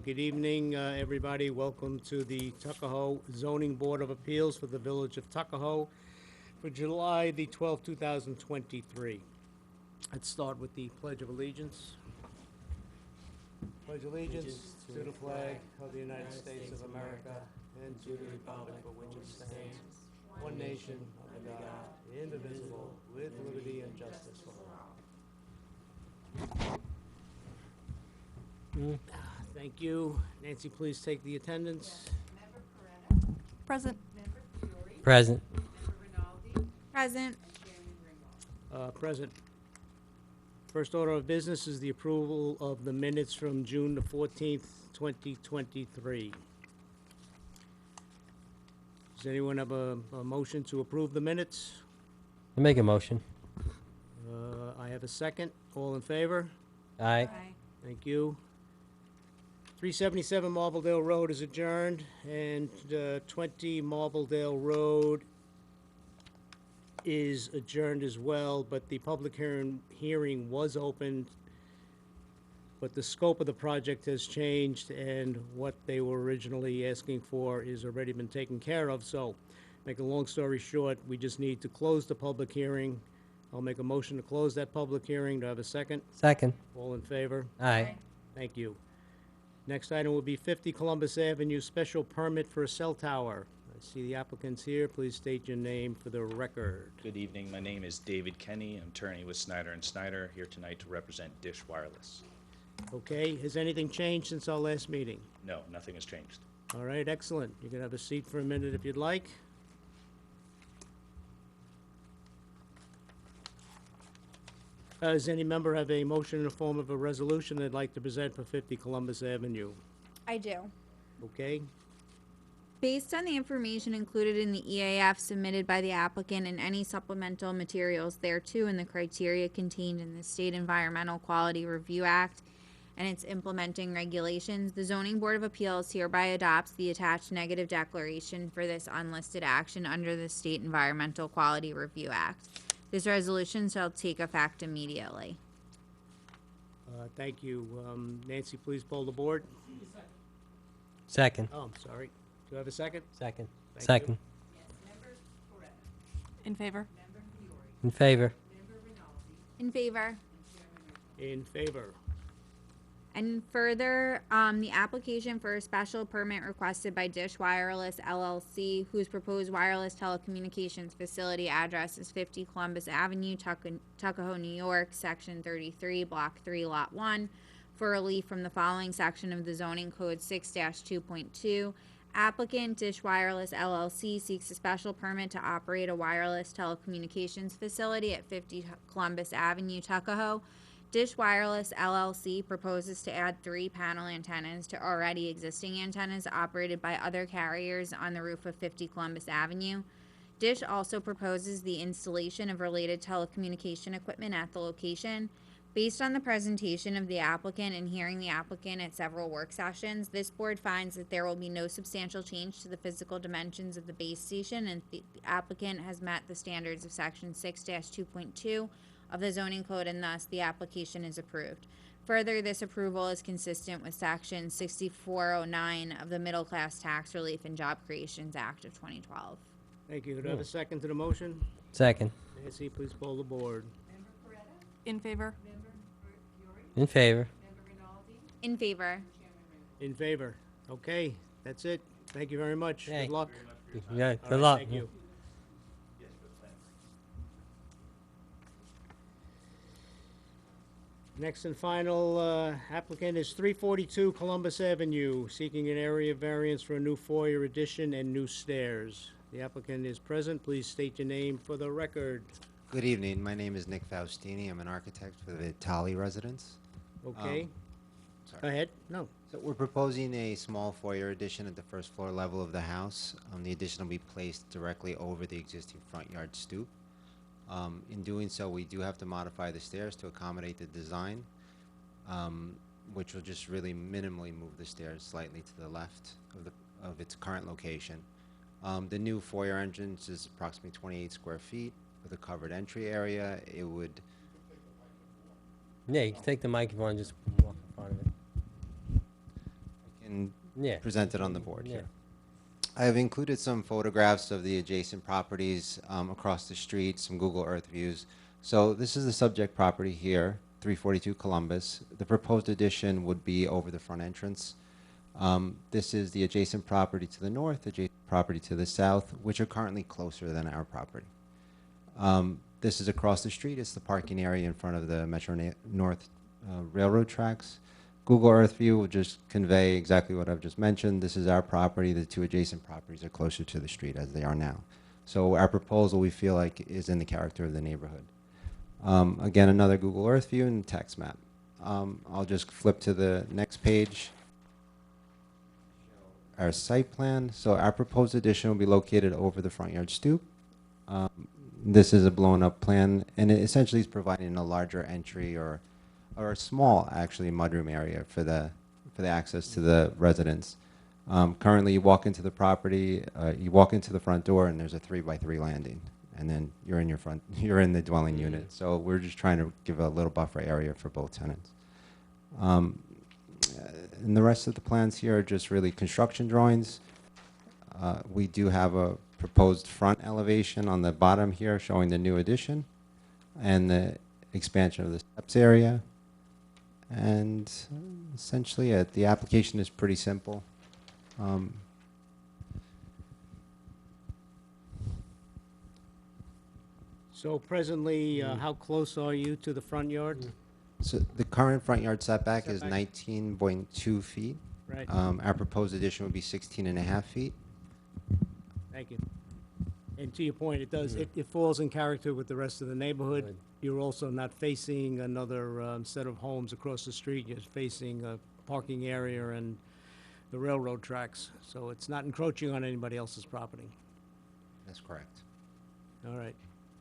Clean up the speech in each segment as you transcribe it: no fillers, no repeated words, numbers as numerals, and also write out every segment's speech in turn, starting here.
good evening, everybody. Welcome to the Tuckahoe Zoning Board of Appeals for the Village of Tuckahoe for July the 12th, 2023. Let's start with the Pledge of Allegiance. Pledge allegiance to the flag of the United States of America and to the republic for which it stands, one nation, under God, indivisible, with liberty and justice for all. Thank you. Nancy, please take the attendance. Member Peretta? Present. Member Fiore? Present. Member Rinaldi? Present. And Chairman Ringwald. Present. First order of business is the approval of the minutes from June the 14th, 2023. Does anyone have a motion to approve the minutes? I make a motion. I have a second. All in favor? Aye. Thank you. 377 Marbledale Road is adjourned, and 20 Marbledale Road is adjourned as well, but the public hearing was opened, but the scope of the project has changed, and what they were originally asking for is already been taken care of. So, make a long story short, we just need to close the public hearing. I'll make a motion to close that public hearing. Do I have a second? Second. All in favor? Aye. Thank you. Next item will be 50 Columbus Avenue, special permit for a cell tower. I see the applicants here. Please state your name for the record. Good evening. My name is David Kenny. I'm attorney with Snyder & Snyder, here tonight to represent Dish Wireless. Okay, has anything changed since our last meeting? No, nothing has changed. All right, excellent. You can have a seat for a minute if you'd like. Does any member have a motion in the form of a resolution they'd like to present for 50 Columbus Avenue? I do. Okay, Based on the information included in the EAF submitted by the applicant and any supplemental materials thereto and the criteria contained in the State Environmental Quality Review Act and its implementing regulations, the Zoning Board of Appeals hereby adopts the attached negative declaration for this unlisted action under the State Environmental Quality Review Act. This resolution shall take effect immediately. thank you. Nancy, please poll the board. Second. Oh, I'm sorry. Do I have a second? Second. Thank Second. Yes, Member Peretta? In favor. Member Fiore? In favor. Member Rinaldi? In favor. And Chairman Ringwald. In favor. And further, the application for a special permit requested by Dish Wireless LLC, whose proposed wireless telecommunications facility address is 50 Columbus Avenue, Tuckahoe, New York, Section 33, Block 3, Lot 1, for relief from the following section of the zoning code 6-2.2. Applicant Dish Wireless LLC seeks a special permit to operate a wireless telecommunications facility at 50 Columbus Avenue, Tuckahoe. Dish Wireless LLC proposes to add 3 panel antennas to already existing antennas operated by other carriers on the roof of 50 Columbus Avenue. Dish also proposes the installation of related telecommunication equipment at the location. Based on the presentation of the applicant and hearing the applicant at several work sessions, this board finds that there will be no substantial change to the physical dimensions of the base station, and the applicant has met the standards of Section 6-2.2 of the zoning code, and thus the application is approved. Further, this approval is consistent with Section 6409 of the Middle Class Tax Relief and Job Creations Act of 2012. Thank you. Do I have a second to the motion? Second. Nancy, please poll the board. Member Peretta? In favor. Member Fiore? In favor. Member Rinaldi? In favor. And Chairman Ringwald. In favor. Okay, that's it. Thank you very much. Hey. Good luck. Yeah, All good right, luck. Thank you. Next and final applicant is 342 Columbus Avenue, seeking an area variance for a new foyer addition and new stairs. The applicant is present. Please state your name for the record. Good evening. My name is Nick Faustini. I'm an architect for the Vitale residence. Okay, Sorry. go ahead. No. So we're proposing a small foyer addition at the first floor level of the house. The addition will be placed directly over the existing front yard stoop. In doing so, we do have to modify the stairs to accommodate the design, which will just really minimally move the stairs slightly to the left of its current location. The new foyer entrance is approximately 28 square feet with a covered entry area. It would... Yeah, you can take the microphone and just walk in front of it. I and Yeah. present it on the board Yeah. here. I have included some photographs of the adjacent properties across the street, some Google Earth views. So this is the subject property here, 342 Columbus. The proposed addition would be over the front entrance. This is the adjacent property to the north, adjacent property to the south, which are currently closer than our property. This is across the street. It's the parking area in front of the North railroad tracks. Google Earth view will just convey exactly what I've just mentioned. This is our property. The two adjacent properties are closer to the street as they are now. So our proposal, we feel like, is in the character of the neighborhood. Again, another Google Earth view and text map. I'll just flip to the next page. Our site plan. So our proposed addition will be located over the front yard stoop. This is a blown up plan, and it essentially is providing a larger entry or a small, actually, mudroom area for the access to the residence. Currently, you walk into the property, you walk into the front door, and there's a 3x3 landing, and then you're in the dwelling unit. So we're just trying to give a little buffer area for both tenants. And the rest of the plans here are just really construction drawings. We do have a proposed front elevation on the bottom here showing the new addition and the expansion of the steps area. And essentially it. The application is pretty simple. So presently, how close are you to the front yard? So the current front yard setback is Setback. 19.2 feet. Right, Our proposed addition would be 16.5 feet. thank you. And to your point, it falls in character with the rest of the neighborhood. Good. You're also not facing another set of homes across the street. You're facing a parking area and the railroad tracks. So it's not encroaching on anybody else's property. That's correct. All right.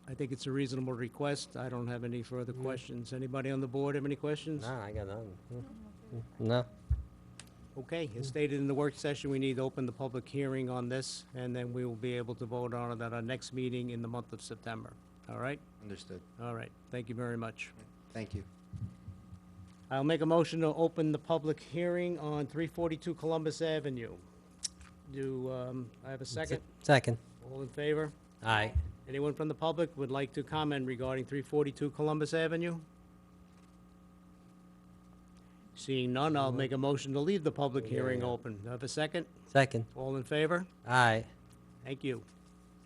I think it's a reasonable request. I don't have any further questions. Anybody on the board have any questions? Nah, I got none. No. Okay, as stated in the work session, we need to open the public hearing on this, and then we will be able to vote on it at our next meeting in the month of September. All right? Understood. All right. Thank you very much. Thank you. I'll make a motion to open the public hearing on 342 Columbus Avenue. Do I have a second? Second. All in favor? Aye. Anyone from the public would like to comment regarding 342 Columbus Avenue? Seeing none, I'll make a motion to leave the public hearing open. Do I have a second? Second. All in favor? Aye. Thank you.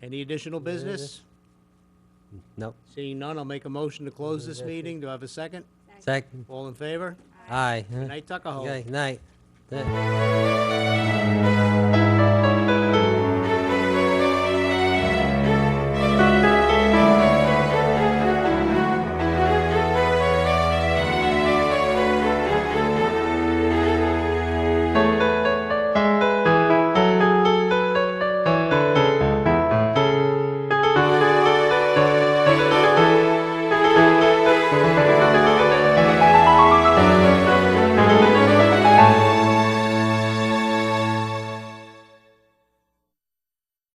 Any additional business? Nope. Seeing none, I'll make a motion to close this meeting. Do I have a second? Second. All in favor? Aye. Good night, Tuckahoe. Okay, night.